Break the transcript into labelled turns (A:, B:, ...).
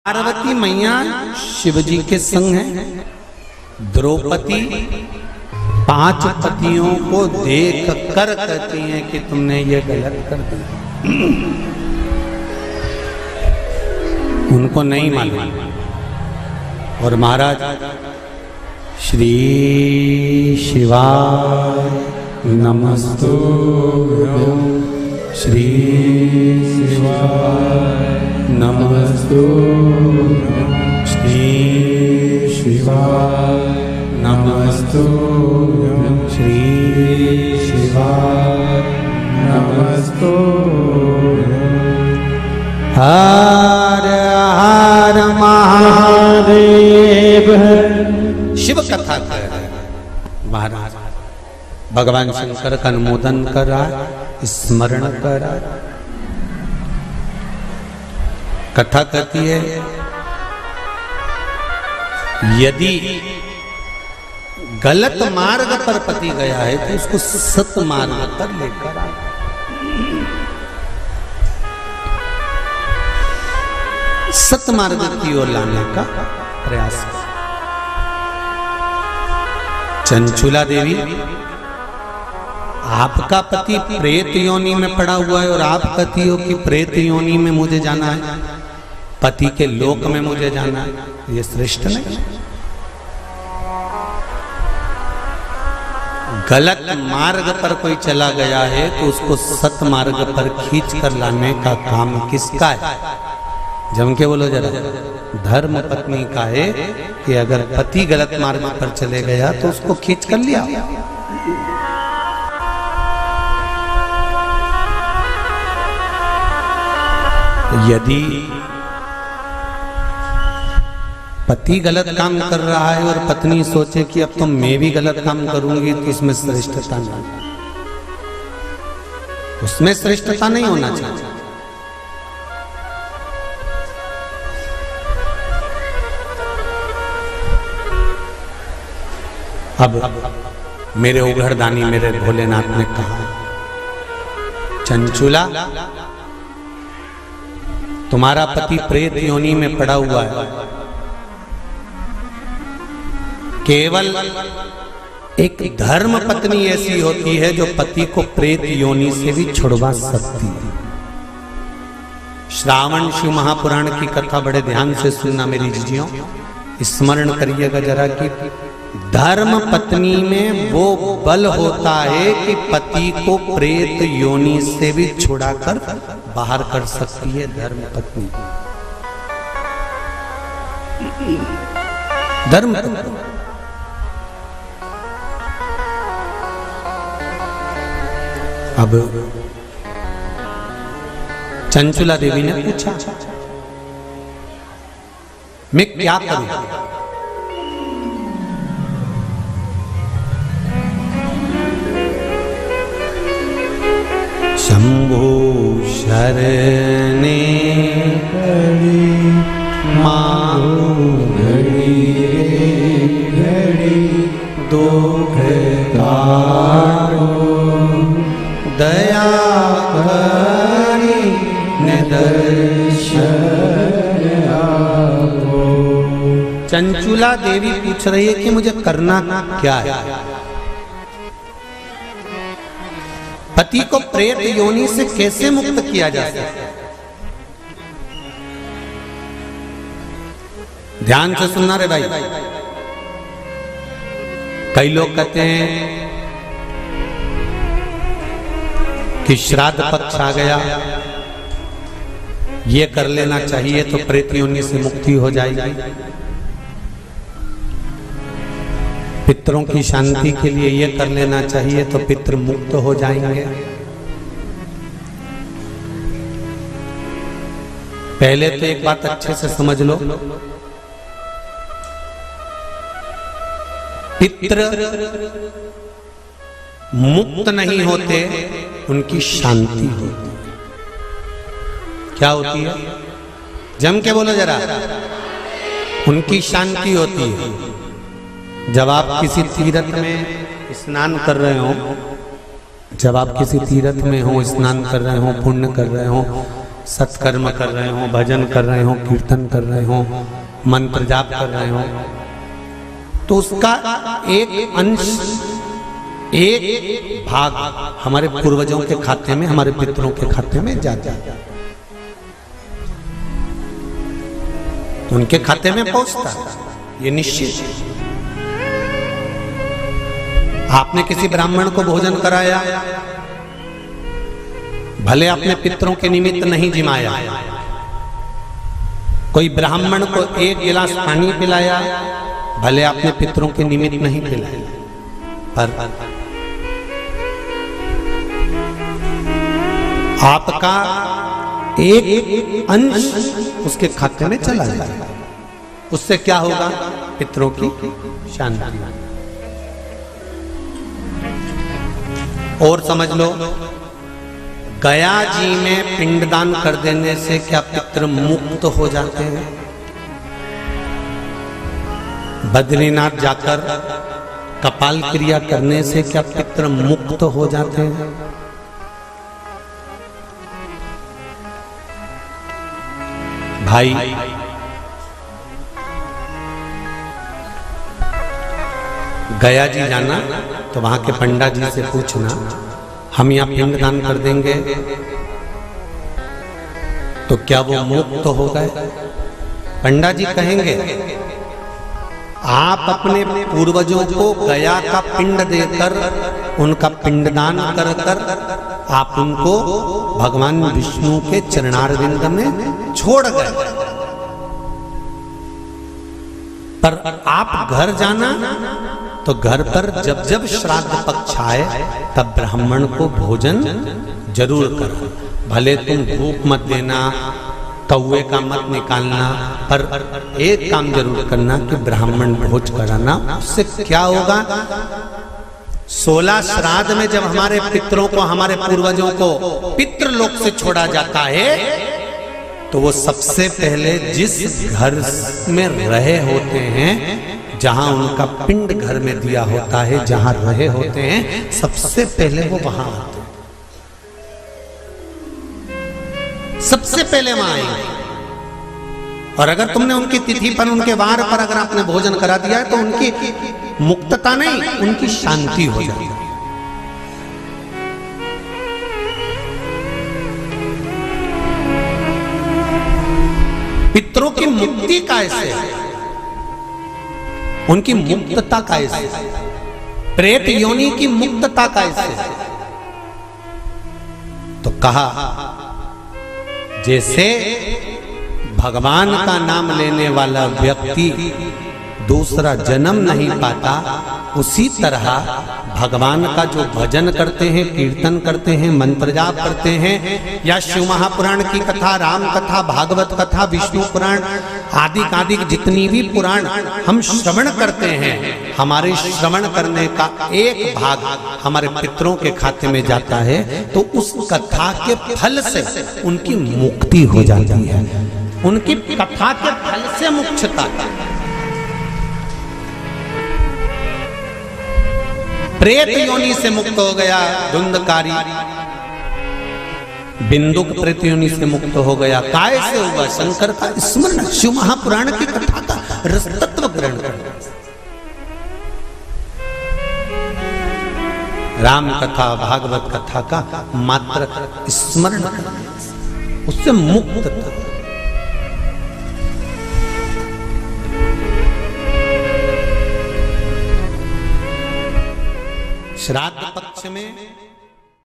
A: पार्वती मैया शिव जी के संग है। द्रौपदी 5 पतियों को देख कर कहती हैं कि तुमने ये गलत कर दिया। उनको नहीं मालूम। और महाराज श्री शिवाय नमस्तुभ्यं, श्री शिवाय नमस्तुभ्यं, श्री शिवाय नमस्तुभ्यं, श्री शिवाय नमस्तुभ्यं। हर हर महादेव। शिव कथा कर रहे हैं महाराज। भगवान शंकर का अनुमोदन कर रहा है, स्मरण कर रहा है। कथा कहती है यदि गलत मार्ग पर पति गया है तो उसको सत मार्ग पर लेकर आ। सत मार्ग की ओर लाने का प्रयास। चंचुला देवी, आपका पति प्रेत योनि में पड़ा हुआ है और आप कहती हो कि प्रेत योनि में मुझे जाना है, पति के लोक में मुझे जाना है। ये श्रेष्ठ नहीं। गलत मार्ग पर कोई चला गया है तो उसको सत मार्ग पर खींच कर लाने का काम किसका है? जम के बोलो जरा। धर्म पत्नी का है कि अगर पति गलत मार्ग पर चले गया तो उसको खींच कर लिया। यदि पति गलत काम कर रहा है और पत्नी सोचे कि अब तो मैं भी गलत काम करूंगी तो उसमें श्रेष्ठता नहीं, उसमें श्रेष्ठता नहीं होना चाहिए। अब मेरे उघड़दानी मेरे भोलेनाथ ने कहा, चंचुला तुम्हारा पति प्रेत योनि में पड़ा हुआ है। केवल एक धर्म पत्नी ऐसी होती है जो पति को प्रेत योनि से भी छुड़वा सकती है। श्रावण शिव महापुराण की कथा बड़े ध्यान से सुनना मेरी जीजियों, स्मरण करिएगा जरा कि धर्म पत्नी में वो बल होता है कि पति को प्रेत योनि से भी छुड़ाकर बाहर कर सकती है। धर्म पत्नी, धर्म पत्नी। अब चंचुला देवी ने पूछा, मैं क्या करूं? शंभो शरणे पड़ी मांगो घड़ी घड़ी दुख काटो, दया करी निदर्शन आपो। चंचुला देवी पूछ रही है कि मुझे करना क्या है? पति को प्रेत योनि से कैसे मुक्त किया जा सकता है? ध्यान से सुनना रे भाई। कई लोग कहते हैं कि श्राद्ध पक्ष आ गया, ये कर लेना चाहिए तो प्रेत योनि से मुक्ति हो जाएगी। पितरों की शांति के लिए ये कर लेना चाहिए तो पितृ मुक्त हो जाएंगे। पहले तो एक बात अच्छे से समझ लो, पितृ मुक्त नहीं होते, उनकी शांति होती। क्या होती है? जम के बोलो जरा। उनकी शांति होती है। जब आप किसी तीर्थ में स्नान कर रहे हो, जब आप किसी तीर्थ में हो, स्नान कर रहे हो, पुण्य कर रहे हो, सत्कर्म कर रहे हो, भजन कर रहे हो, कीर्तन कर रहे हो, मंत्र जाप कर रहे हो, तो उसका एक अंश, एक भाग हमारे पूर्वजों के खाते में, हमारे पितरों के खाते में जाता है, उनके खाते में पहुंचता है, ये निश्चित है। आपने किसी ब्राह्मण को भोजन कराया, भले आपने पितरों के निमित्त नहीं जिमाया, कोई ब्राह्मण को एक गिलास पानी पिलाया, भले आपने पितरों के निमित्त नहीं पिलाया, पर आपका एक अंश उसके खाते में चला जाएगा। उससे क्या होगा? पितरों की शांति। और समझ लो, गया जी में पिंडदान कर देने से क्या पितृ मुक्त हो जाते हैं? बद्रीनाथ जाकर कपाल क्रिया करने से क्या पितृ मुक्त हो जाते हैं? भाई, गया जी जाना तो वहां के पंडा जी से पूछना, हम यहाँ पिंडदान कर देंगे तो क्या वो मुक्त हो गए? पंडा जी कहेंगे, आप अपने पूर्वजों को गया का पिंड देकर, उनका पिंडदान कर कर आप उनको भगवान विष्णु के चरणारविंद में छोड़ गए, पर आप घर जाना तो घर पर जब जब श्राद्ध पक्ष आए तब ब्राह्मण को भोजन जरूर करो। भले तुम भूख मत देना, कौवे का मत निकालना, पर एक काम जरूर करना कि ब्राह्मण भोज कराना। उससे क्या होगा? 16 श्राद्ध में जब हमारे पितरों को, हमारे पूर्वजों को पितृलोक से छोड़ा जाता है, तो वो सबसे पहले जिस घर में रहे होते हैं, जहां उनका पिंड घर में दिया होता है, जहां रहे होते हैं, सबसे पहले वो वहां आते हैं, सबसे पहले वहां आएंगे। और अगर तुमने उनकी तिथि पर, उनके वार पर अगर आपने भोजन करा दिया है, तो उनकी मुक्तता नहीं, उनकी शांति हो जाती है। पितरों की मुक्ति कैसे है? उनकी मुक्तता कैसे? प्रेत योनि की मुक्तता कैसे? तो कहा, जैसे भगवान का नाम लेने वाला व्यक्ति दूसरा जन्म नहीं पाता, उसी तरह भगवान का जो भजन करते हैं, कीर्तन करते हैं, मंत्र जाप करते हैं, या शिव महापुराण की कथा, राम कथा, भागवत कथा, विष्णु पुराण आदि जितनी भी पुराण हम श्रवण करते हैं, हमारे श्रवण करने का एक भाग हमारे पितरों के खाते में जाता है, तो उस कथा के फल से उनकी मुक्ति हो जाती है। उनकी कथा के फल से मुक्तता। प्रेत योनि से मुक्त हो गया धुंधकारी, बिंदुक प्रेत योनि से मुक्त हो गया। काय से होगा? शंकर का स्मरण, शिव महापुराण की कथा का रस तत्व ग्रहण करना, राम कथा, भागवत कथा का मात्र स्मरण करना, उससे मुक्त। श्राद्ध पक्ष में